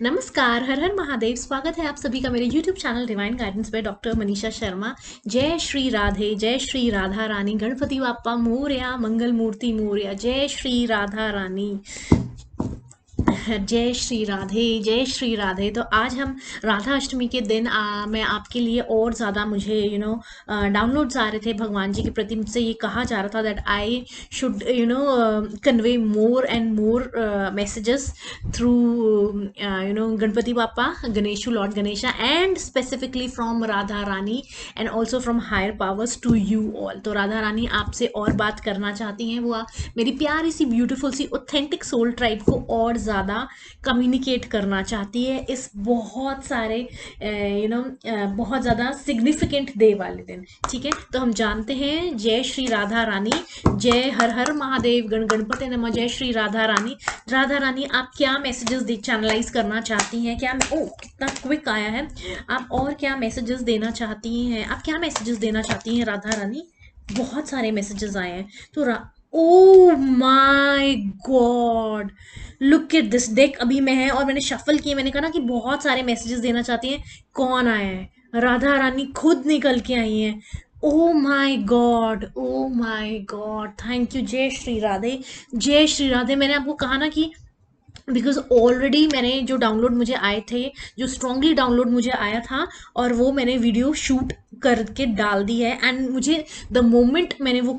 नमस्कार, हर हर महादेव। स्वागत है आप सभी का मेरे YouTube channel divine guidance by doctor Manisha Sharma. जय श्री राधे, जय श्री राधा रानी, गणपति बाप्पा मोरया, मंगल मूर्ति मोरया। जय श्री राधा रानी, जय श्री राधे, जय श्री राधे। तो आज हम राधा अष्टमी के दिन मैं आपके लिए और ज़्यादा मुझे डाउनलोड्स आ रहे थे भगवान जी के प्रति। मुझसे ये कहा जा रहा था that I should convey more and more messages through Ganpati Bappa, Ganeshu, Lord Ganesha, and specifically from Radha Rani and also from higher powers to you all. तो राधा रानी आपसे और बात करना चाहती हैं। वो मेरी प्यारी सी ब्यूटीफुल सी ऑथेंटिक सोल ट्राइब को और ज़्यादा कम्युनिकेट करना चाहती है इस बहुत सारे बहुत ज़्यादा सिग्निफिकेंट डे वाले दिन। ठीक है, तो हम जानते हैं। जय श्री राधा रानी, जय हर हर महादेव, गण गणपति नमः। जय श्री राधा रानी। राधा रानी, आप क्या मैसेजेस चैनलाइज करना चाहती हैं? क्या ओ कितना क्विक आया है। आप और क्या मैसेजेस देना चाहती हैं? आप क्या मैसेजेस देना चाहती हैं राधा रानी? बहुत सारे मैसेजेस आए हैं। तो ओ my god, look at this. देख, अभी मैं है और मैंने शफल किए। मैंने कहा ना कि बहुत सारे मैसेजेस देना चाहती हैं। कौन आया है? राधा रानी खुद निकल के आई हैं। ओ my god, oh my God, thank you. जय श्री राधे, जय श्री राधे। मैंने आपको कहा ना कि बिकॉज ऑलरेडी मैंने जो डाउनलोड मुझे आए थे, जो स्ट्रांगली डाउनलोड मुझे आया था, और वो मैंने वीडियो शूट करके डाल दी है। एंड मुझे द मोमेंट मैंने वो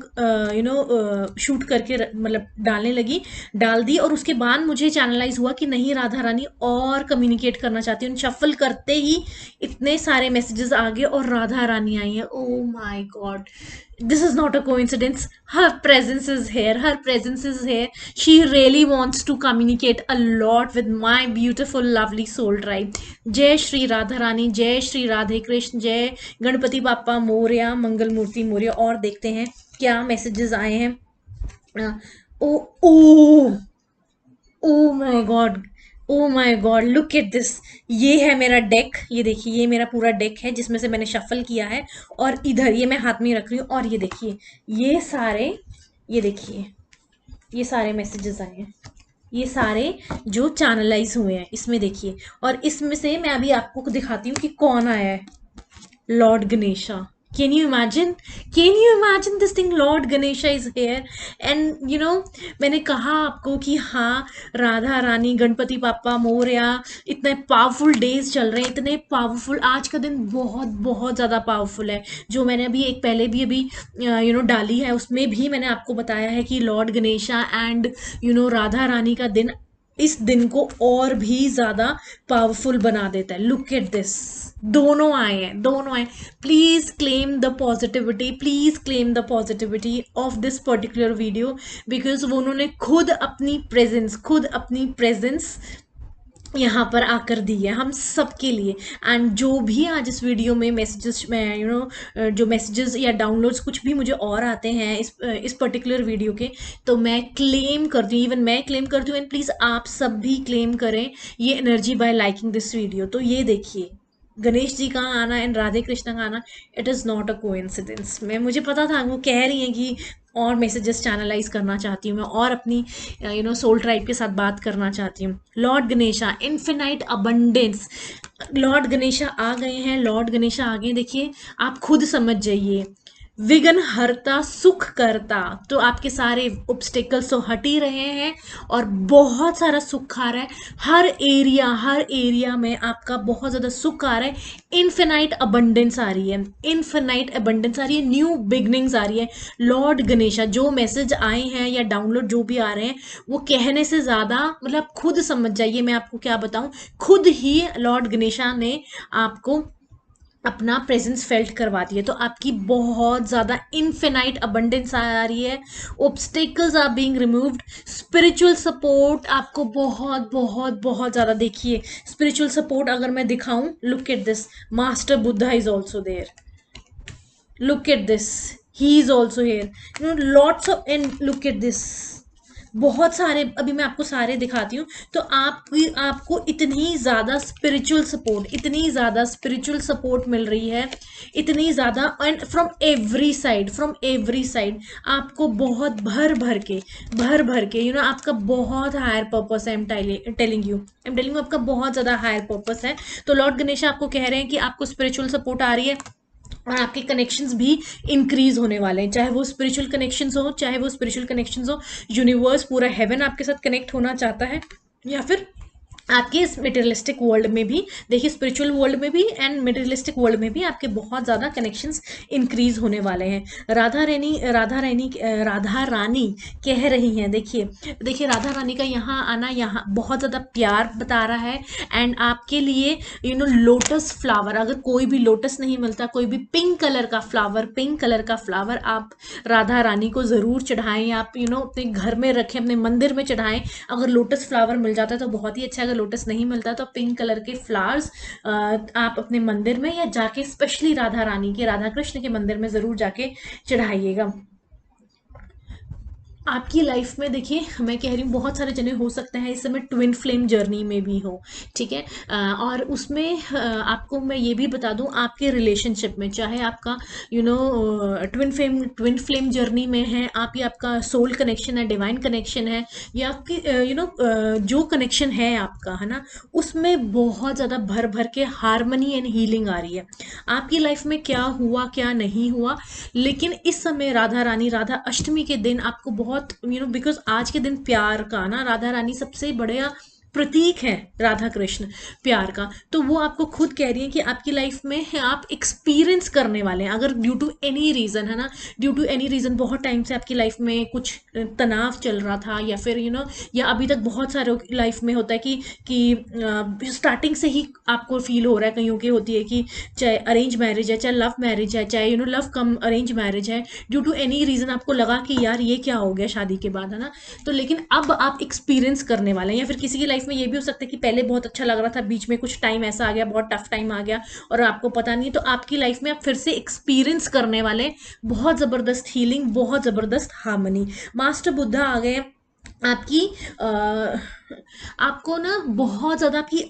शूट करके मतलब डालने लगी, डाल दी, और उसके बाद मुझे चैनलाइज हुआ कि नहीं, राधा रानी और कम्युनिकेट करना चाहती हूँ। शफल करते ही इतने सारे मैसेजेस आ गए और राधा रानी आई है। ओ my God, this is not a coincidence. Her presence is here, her presence is here. She really wants to communicate a lot with my beautiful lovely soul tribe. जय श्री राधा रानी, जय श्री राधे कृष्ण, जय गणपति बाप्पा मोरया, मंगल मूर्ति मोरया। और देखते हैं क्या मैसेजेस आए हैं। Oh oh oh my god, oh my god, look at this. ये है मेरा डेक। ये देखिए, ये मेरा पूरा डेक है जिसमें से मैंने शफल किया है। और इधर ये मैं हाथ में रख रही हूँ। और ये देखिए, ये सारे, ये देखिए, ये सारे मैसेजेस आए हैं। ये सारे जो चैनलाइज हुए हैं इसमें देखिए। और इसमें से मैं अभी आपको दिखाती हूँ कि कौन आया है। Lord Ganesha. Can you imagine? Can you imagine this thing? Lord Ganesha is here. And मैंने कहा आपको कि हाँ, राधा रानी, गणपति पापा मोरया, इतने पावरफुल डेज चल रहे हैं, इतने पावरफुल। आज का दिन बहुत बहुत ज़्यादा पावरफुल है। जो मैंने अभी एक पहले भी अभी डाली है, उसमें भी मैंने आपको बताया है कि लॉर्ड गणेशा एंड राधा रानी का दिन इस दिन को और भी ज़्यादा पावरफुल बना देता है। लुक एट दिस, दोनों आए हैं, दोनों आए। Please claim the positivity, please claim the positivity of this particular video, because वो उन्होंने खुद अपनी प्रेजेंस यहाँ पर आकर दी है हम सबके लिए। एंड जो भी आज इस वीडियो में मैसेजेस में जो मैसेजेस या डाउनलोड्स कुछ भी मुझे और आते हैं इस पर्टिकुलर वीडियो के, तो मैं क्लेम करती हूँ, इवन मैं क्लेम करती हूँ। एंड प्लीज़ आप सब भी क्लेम करें ये energy by liking this video. तो ये देखिए, गणेश जी का आना एंड राधे कृष्ण का आना, it is not a coincidence. मुझे पता था, वो कह रही हैं कि और मैसेजेस चैनलाइज करना चाहती हूँ मैं, और अपनी सोल ट्राइब के साथ बात करना चाहती हूँ। Lord Ganesha, infinite abundance. Lord Ganesha आ गए हैं, लॉर्ड गणेशा आ गए। देखिए, आप खुद समझ जाइए। विघ्न हरता, सुख करता। तो आपके सारे ऑब्स्टेकल्स तो हट ही रहे हैं और बहुत सारा सुख आ रहा है। हर एरिया में आपका बहुत ज़्यादा सुख आ रहा है। इन्फिनाइट अबंडेंस आ रही है, इन्फिनाइट अबंडेंस आ रही है, न्यू बिगनिंग्स आ रही है। लॉर्ड गणेशा, जो मैसेज आए हैं या डाउनलोड जो भी आ रहे हैं, वो कहने से ज़्यादा, मतलब खुद समझ जाइए, मैं आपको क्या बताऊँ। खुद ही लॉर्ड गणेशा ने आपको अपना प्रेजेंस फेल्ट करवा दिए। तो आपकी बहुत ज़्यादा इन्फिनाइट अबंडेंस आ रही है। Obstacles are being removed. Spiritual support आपको बहुत बहुत बहुत ज़्यादा, देखिए स्पिरिचुअल सपोर्ट अगर मैं दिखाऊं, look at this. Master Buddha is also there, look at this, he is also here, lots of, and look at this, बहुत सारे, अभी मैं आपको सारे दिखाती हूँ। तो आपको इतनी ज़्यादा स्पिरिचुअल सपोर्ट, इतनी ज़्यादा स्पिरिचुअल सपोर्ट मिल रही है, इतनी ज़्यादा, and from every side, from every side आपको बहुत भर भर के आपका बहुत हायर पर्पस है। आई एम टेलिंग यू आपका बहुत ज़्यादा हायर पर्पस है। तो लॉर्ड गणेश आपको कह रहे हैं कि आपको स्पिरिचुअल सपोर्ट आ रही है, और आपके कनेक्शंस भी इंक्रीज होने वाले हैं, चाहे वो स्पिरिचुअल कनेक्शंस हो, चाहे वो स्पिरिचुअल कनेक्शंस हो, यूनिवर्स पूरा हेवन आपके साथ कनेक्ट होना चाहता है, या फिर आपके इस मटेरियलिस्टिक वर्ल्ड में भी, देखिए स्पिरिचुअल वर्ल्ड में भी एंड मटेरियलिस्टिक वर्ल्ड में भी आपके बहुत ज़्यादा कनेक्शंस इंक्रीज होने वाले हैं। राधा रानी कह रही हैं, देखिए देखिए राधा रानी का यहाँ आना, यहाँ बहुत ज़्यादा प्यार बता रहा है। एंड आपके लिए लोटस फ्लावर, अगर कोई भी लोटस नहीं मिलता, कोई भी पिंक कलर का फ्लावर आप राधा रानी को ज़रूर चढ़ाएं। आप अपने घर में रखें, अपने मंदिर में चढ़ाएं। अगर लोटस फ्लावर मिल जाता है तो बहुत ही अच्छा, अगर लोटस नहीं मिलता तो पिंक कलर के फ्लावर्स आप अपने मंदिर में या जाके स्पेशली राधा रानी के, राधा कृष्ण के मंदिर में ज़रूर जाके चढ़ाइएगा। आपकी लाइफ में देखिए, मैं कह रही हूँ बहुत सारे जने हो सकते हैं इस समय ट्विन फ्लेम जर्नी में भी हो, ठीक है। और उसमें आपको मैं ये भी बता दूँ, आपके रिलेशनशिप में, चाहे आपका ट्विन फ्लेम जर्नी में है आप, या आपका सोल कनेक्शन है, डिवाइन कनेक्शन है, या आपकी जो कनेक्शन है आपका, है ना, उसमें बहुत ज़्यादा भर भर के हारमनी एंड हीलिंग आ रही है। आपकी लाइफ में क्या हुआ क्या नहीं हुआ, लेकिन इस समय राधा रानी, राधा अष्टमी के दिन आपको बहुत बिकॉज आज के दिन प्यार का ना, राधा रानी सबसे बड़ा प्रतीक है, राधा कृष्ण प्यार का। तो वो आपको खुद कह रही है कि आपकी लाइफ में आप एक्सपीरियंस करने वाले हैं, अगर ड्यू टू एनी रीज़न, है ना, ड्यू टू एनी रीज़न बहुत टाइम से आपकी लाइफ में कुछ तनाव चल रहा था, या फिर या अभी तक बहुत सारे लाइफ में होता है कि स्टार्टिंग से ही आपको फील हो रहा है, कईयों की होती है कि चाहे अरेंज मैरिज है, चाहे लव मैरिज है, चाहे लव कम अरेंज मैरिज है, ड्यू टू एनी रीज़न आपको लगा कि यार ये क्या हो गया शादी के बाद, है ना। तो लेकिन अब आप एक्सपीरियंस करने वाले हैं, या फिर किसी की लाइफ में ये भी हो सकता है कि पहले बहुत अच्छा लग रहा था, बीच में कुछ टाइम ऐसा आ गया, बहुत टफ टाइम आ गया और आपको पता नहीं है, तो आपकी लाइफ में आप फिर से एक्सपीरियंस करने वाले हैं बहुत ज़बरदस्त हीलिंग, बहुत ज़बरदस्त हार्मनी। मास्टर बुद्धा आ गए आपकी आपको ना बहुत ज़्यादा आपकी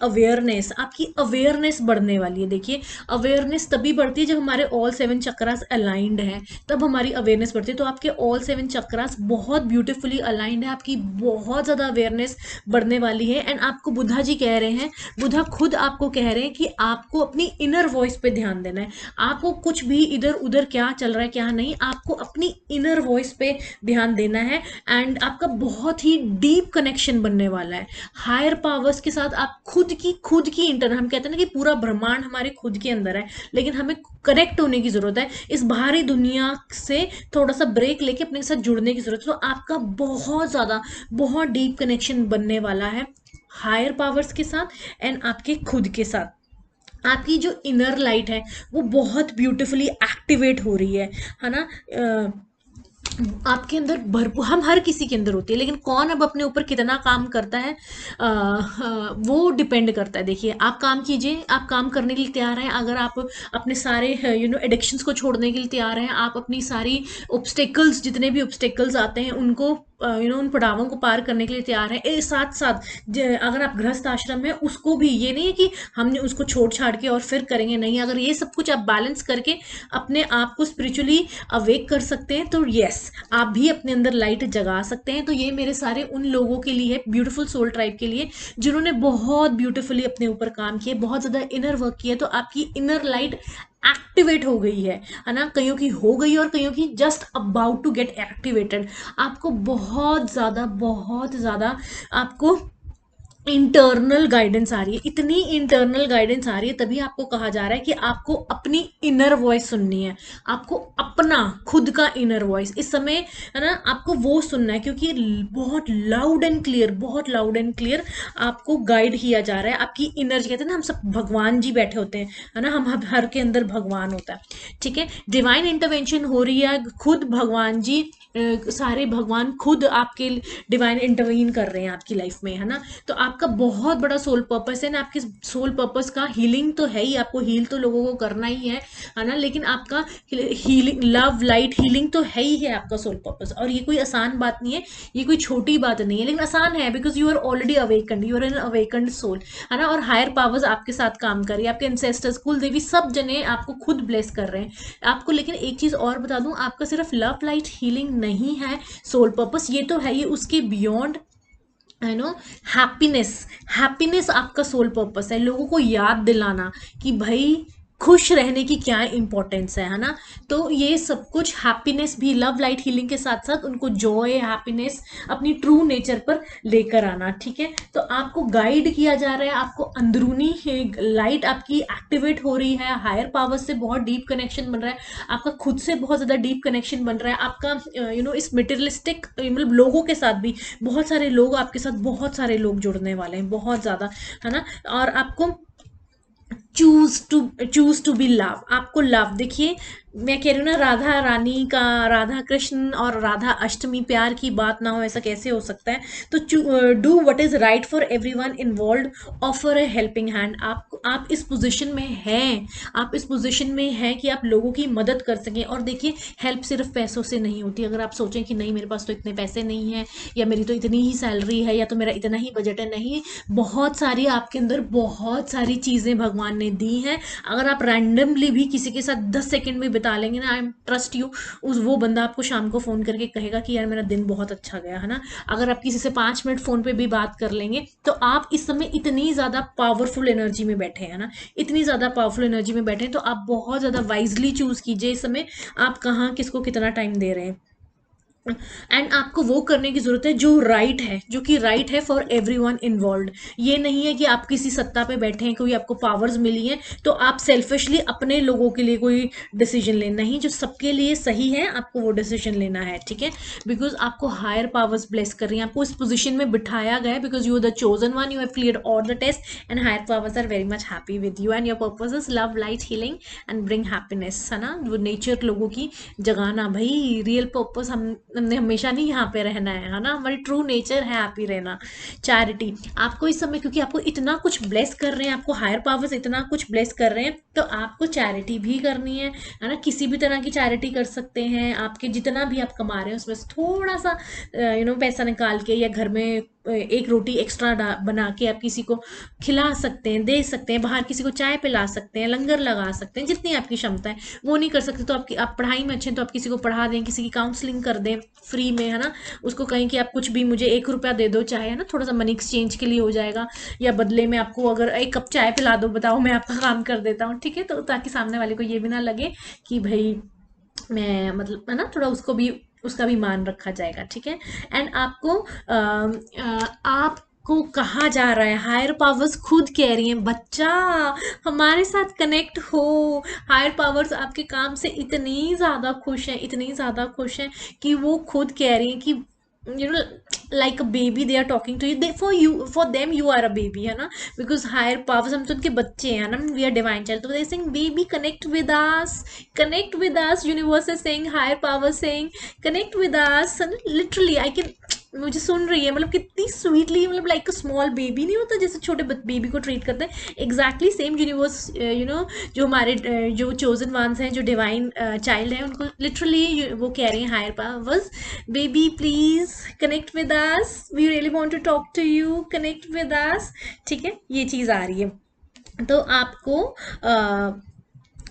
अवेयरनेस बढ़ने वाली है। देखिए अवेयरनेस तभी बढ़ती है जब हमारे ऑल 7 चक्रास अलाइंड हैं, तब हमारी अवेयरनेस बढ़ती है। तो आपके ऑल 7 चक्रास बहुत ब्यूटीफुली अलाइंड है, आपकी बहुत ज़्यादा अवेयरनेस बढ़ने वाली है। एंड आपको बुद्धा जी कह रहे हैं, बुद्धा खुद आपको कह रहे हैं कि आपको अपनी इनर वॉइस पे ध्यान देना है। आपको कुछ भी इधर उधर क्या चल रहा है क्या नहीं, आपको अपनी इनर वॉइस पे ध्यान देना है। एंड आपका बहुत ही डीप कनेक्शन बनने वाला है हायर पावर्स के साथ। आप खुद की इंटर, हम कहते हैं ना कि पूरा ब्रह्मांड हमारे खुद के अंदर है, लेकिन हमें कनेक्ट होने की जरूरत है, इस बाहरी दुनिया से थोड़ा सा ब्रेक लेके अपने साथ जुड़ने की जरूरत है। तो आपका बहुत ज्यादा बहुत डीप कनेक्शन बनने वाला है हायर पावर्स के साथ एंड आपके खुद के साथ। आपकी जो इनर लाइट है वो बहुत ब्यूटीफुली एक्टिवेट हो रही है ना। आपके अंदर भरपूर, हम हर किसी के अंदर होती है, लेकिन कौन अब अपने ऊपर कितना काम करता है वो डिपेंड करता है। देखिए आप काम कीजिए, आप काम करने के लिए तैयार हैं, अगर आप अपने सारे एडिक्शंस को छोड़ने के लिए तैयार हैं, आप अपनी सारी ऑब्स्टेकल्स, जितने भी ऑब्स्टेकल्स आते हैं उनको उन पड़ावों को पार करने के लिए तैयार है। साथ साथ अगर आप गृहस्थ आश्रम में, उसको भी ये नहीं है कि हमने उसको छोड़ छाड़ के और फिर करेंगे, नहीं, अगर ये सब कुछ आप बैलेंस करके अपने आप को स्पिरिचुअली अवेक कर सकते हैं तो यस, आप भी अपने अंदर लाइट जगा सकते हैं। तो ये मेरे सारे उन लोगों के लिए है, ब्यूटीफुल सोल ट्राइब के लिए, जिन्होंने बहुत ब्यूटीफुली अपने ऊपर काम किए, बहुत ज़्यादा इनर वर्क किया। तो आपकी इनर लाइट एक्टिवेट हो गई है ना, कईयों की हो गई और कईयों की just about to get activated. आपको बहुत ज़्यादा आपको इंटरनल गाइडेंस आ रही है, इतनी इंटरनल गाइडेंस आ रही है, तभी आपको कहा जा रहा है कि आपको अपनी इनर वॉइस सुननी है, आपको अपना खुद का इनर वॉइस इस समय, है ना, आपको वो सुनना है, क्योंकि बहुत लाउड एंड क्लियर आपको गाइड किया जा रहा है। आपकी इनर, कहते हैं ना हम सब भगवान जी बैठे होते हैं, है ना, हम हर के अंदर भगवान होता है, ठीक है। डिवाइन इंटरवेंशन हो रही है, खुद भगवान जी, सारे भगवान खुद आपके डिवाइन इंटरवीन कर रहे हैं आपकी लाइफ में, है ना। तो आपका आपका बहुत बड़ा सोल पर्पस है ना, आपके सोल पर्पस का हीलिंग तो है ही, आपको हील तो लोगों को करना ही है ना, लेकिन आपका हीलिंग, लव लाइट हीलिंग तो है आपका सोल पर्पस। और ये कोई आसान बात नहीं है, ये कोई छोटी बात नहीं है, लेकिन आसान है because you are already awakened, you are an awakened soul, है ना। और हायर पावर्स आपके साथ काम कर रही है, आपके एंसेस्टर्स, कुल देवी, सब जने आपको खुद ब्लेस कर रहे हैं आपको। लेकिन एक चीज और बता दूं, आपका सिर्फ लव लाइट हीलिंग नहीं है सोल पर्पस, ये तो है, ये उसके बियॉन्ड, है नो, हैप्पीनेस, हैप्पीनेस आपका सोल पर्पस है, लोगों को याद दिलाना कि भाई खुश रहने की क्या इंपॉर्टेंस है ना। तो ये सब कुछ हैप्पीनेस भी लव लाइट हीलिंग के साथ साथ उनको जॉय, हैप्पीनेस अपनी ट्रू नेचर पर लेकर आना, ठीक है। तो आपको गाइड किया जा रहा है, आपको अंदरूनी लाइट आपकी एक्टिवेट हो रही है, हायर पावर से बहुत डीप कनेक्शन बन रहा है, आपका खुद से बहुत ज्यादा डीप कनेक्शन बन रहा है, आपका इस मटेरियलिस्टिक मतलब लोगों के साथ भी, बहुत सारे लोग आपके साथ, बहुत सारे लोग जुड़ने वाले हैं, बहुत ज्यादा, है ना। और आपको चूज टू बी लव, आपको लव, देखिए मैं कह रही हूँ ना, राधा रानी का, राधा कृष्ण और राधा अष्टमी प्यार की बात ना हो, ऐसा कैसे हो सकता है। तो do what is right for everyone involved, offer A helping hand, आप इस पोजीशन में हैं, आप इस पोजीशन में हैं कि आप लोगों की मदद कर सकें। और देखिए हेल्प सिर्फ पैसों से नहीं होती, अगर आप सोचें कि नहीं मेरे पास तो इतने पैसे नहीं है, या मेरी तो इतनी ही सैलरी है, या तो मेरा इतना ही बजट है, नहीं, बहुत सारी आपके अंदर बहुत सारी चीजें भगवान ने दी हैं। अगर आप रैंडमली भी किसी के साथ 10 सेकंड भी बिता लेंगे ना, आई ट्रस्ट यू, उस वो बंदा आपको शाम को फोन करके कहेगा कि यार मेरा दिन बहुत अच्छा गया, है ना। अगर आप किसी से 5 मिनट फोन पे भी बात कर लेंगे, तो आप इस समय इतनी ज्यादा पावरफुल एनर्जी में बैठे हैं ना, इतनी ज्यादा पावरफुल एनर्जी में बैठे हैं, तो आप बहुत ज्यादा वाइजली चूज कीजिए इस समय आप कहाँ किसको कितना टाइम दे रहे हैं। एंड आपको वो करने की जरूरत है जो राइट है, जो कि राइट है फॉर एवरीवन इन्वॉल्व्ड। ये नहीं है कि आप किसी सत्ता पे बैठे हैं, कोई आपको पावर्स मिली हैं तो आप सेल्फिशली अपने लोगों के लिए कोई डिसीजन लेना, नहीं, जो सबके लिए सही है आपको वो डिसीजन लेना है, ठीक है। बिकॉज आपको हायर पावर्स ब्लेस कर रही हैं, आपको इस पोजिशन में बिठाया गया है, because you are the chosen one, you have cleared all the test, and higher powers are very much happy with you, and your purpose is love light healing and bring happiness, है ना। वो nature लोगों की जगाना, भाई real purpose हमने हमेशा नहीं यहाँ पे रहना है ना, हमारी ट्रू नेचर है हैप्पी रहना। चैरिटी, आपको इस समय क्योंकि आपको इतना कुछ ब्लेस कर रहे हैं, आपको हायर पावर्स इतना कुछ ब्लेस कर रहे हैं, तो आपको चैरिटी भी करनी है ना। किसी भी तरह की चैरिटी कर सकते हैं, आपके जितना भी आप कमा रहे हैं उसमें से थोड़ा सा पैसा निकाल के, या घर में एक रोटी एक्स्ट्रा बना के आप किसी को खिला सकते हैं, दे सकते हैं, बाहर किसी को चाय पिला सकते हैं, लंगर लगा सकते हैं, जितनी आपकी क्षमता है। वो नहीं कर सकते तो आप पढ़ाई में अच्छे हैं तो आप किसी को पढ़ा दें, किसी की काउंसलिंग कर दें फ्री में, है ना। उसको कहें कि आप कुछ भी मुझे 1 रुपया दे दो चाहे, है ना, थोड़ा सा मनी एक्सचेंज के लिए हो जाएगा, या बदले में आपको अगर 1 कप चाय पिला दो, बताओ मैं आपका काम कर देता हूँ, ठीक है। तो ताकि सामने वाले को ये भी ना लगे कि भाई मैं, मतलब, है ना, थोड़ा उसको भी, उसका भी मान रखा जाएगा, ठीक है। एंड आपको आपको कहा जा रहा है, हायर पावर्स खुद कह रही हैं, बच्चा हमारे साथ कनेक्ट हो। हायर पावर्स आपके काम से इतनी ज्यादा खुश हैं, इतनी ज्यादा खुश हैं कि वो खुद कह रही हैं कि like a baby they are talking to you, they for them you are a baby, है ना। because higher powers, हम तो उनके बच्चे हैं ना, we are divine child, तो they saying baby connect with us, connect with us, universe is saying, higher power saying connect with us, literally I can, मुझे सुन रही है, मतलब कितनी स्वीटली, मतलब लाइक अ स्मॉल बेबी, नहीं होता जैसे छोटे बेबी को ट्रीट करते हैं, एग्जैक्टली सेम यूनिवर्स, जो हमारे जो चोजन वंस हैं, जो डिवाइन चाइल्ड हैं, उनको लिटरली वो कह रही हैं higher powers, baby please connect with us, we really want to talk to you, connect with us, ठीक है। ये चीज आ रही है, तो आपको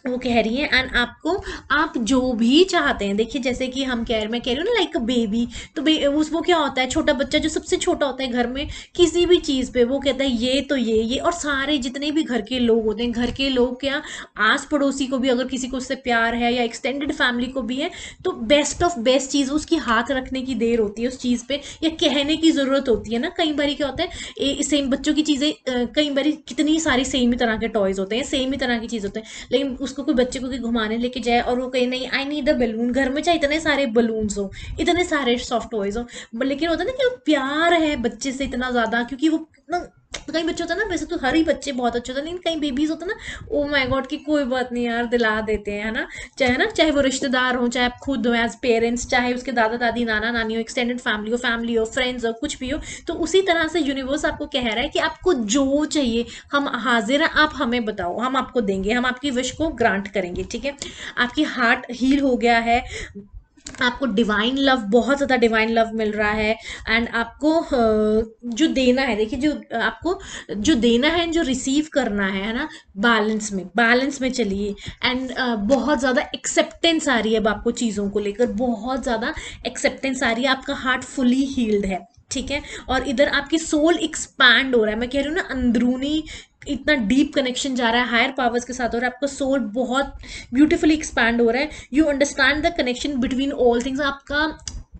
वो कह रही है, एंड आपको आप जो भी चाहते हैं, देखिए जैसे कि मैं कह रही हूँ ना, लाइक अ बेबी, तो वो क्या होता है, छोटा बच्चा जो सबसे छोटा होता है घर में, किसी भी चीज पे वो कहता है ये तो ये, और सारे जितने भी घर के लोग होते हैं, घर के लोग क्या, आस पड़ोसी को भी अगर किसी को उससे प्यार है, या एक्सटेंडेड फैमिली को भी है, तो बेस्ट ऑफ बेस्ट चीज उसकी हाथ रखने की देर होती है उस चीज पे, या कहने की जरूरत होती है ना। कई बार क्या होता है, सेम बच्चों की चीजें, कई बार कितनी सारी सेम ही तरह के टॉयज होते हैं, सेम ही तरह की चीज होते हैं, लेकिन उसको कोई बच्चे को कोई घुमाने लेके जाए और वो कहे नहीं आई नीड अ बलून, घर में चाहे इतने सारे बलून्स हो, इतने सारे सॉफ्ट टॉयज हो, लेकिन होता है ना कि वो प्यार है बच्चे से इतना ज्यादा, क्योंकि वो तो कई बच्चे होते हैं ना, वैसे तो हर ही बच्चे बहुत अच्छे होते हैं, लेकिन कई बेबीज होते हैं ना, ओ माय गॉड की कोई बात नहीं यार, दिला देते हैं, है ना, चाहे वो रिश्तेदार हो, चाहे आप खुद हो एज पेरेंट्स, चाहे उसके दादा दादी नाना नानी हो, एक्सटेंडेड फैमिली हो, फ्रेंड्स हो, कुछ भी हो। तो उसी तरह से यूनिवर्स आपको कह रहा है कि आपको जो चाहिए हम हाजिर हैं, आप हमें बताओ, हम आपको देंगे, हम आपकी विश को ग्रांट करेंगे, ठीक है। आपकी हार्ट हील हो गया है, आपको डिवाइन लव, बहुत ज़्यादा डिवाइन लव मिल रहा है। एंड आपको जो देना है, देखिए जो आपको जो देना है, जो रिसीव करना है ना, बैलेंस में चलिए। एंड बहुत ज़्यादा एक्सेप्टेंस आ रही है अब आपको चीज़ों को लेकर, बहुत ज़्यादा एक्सेप्टेंस आ रही है, आपका हार्ट फुली हील्ड है, ठीक है। और इधर आपकी सोल एक्सपैंड हो रहा है, मैं कह रही हूँ ना, अंदरूनी इतना डीप कनेक्शन जा रहा है हायर पावर्स के साथ, और आपका सोल बहुत ब्यूटीफुली एक्सपैंड हो रहा है। You understand the connection between all things, आपका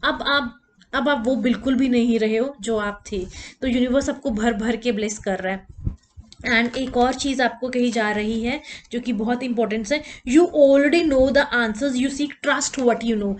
अब आप वो बिल्कुल भी नहीं रहे हो जो आप थे। तो यूनिवर्स आपको भर भर के ब्लेस कर रहा है। एंड एक और चीज आपको कही जा रही है जो कि बहुत इंपॉर्टेंट है, you already know the answers you seek, trust what you know.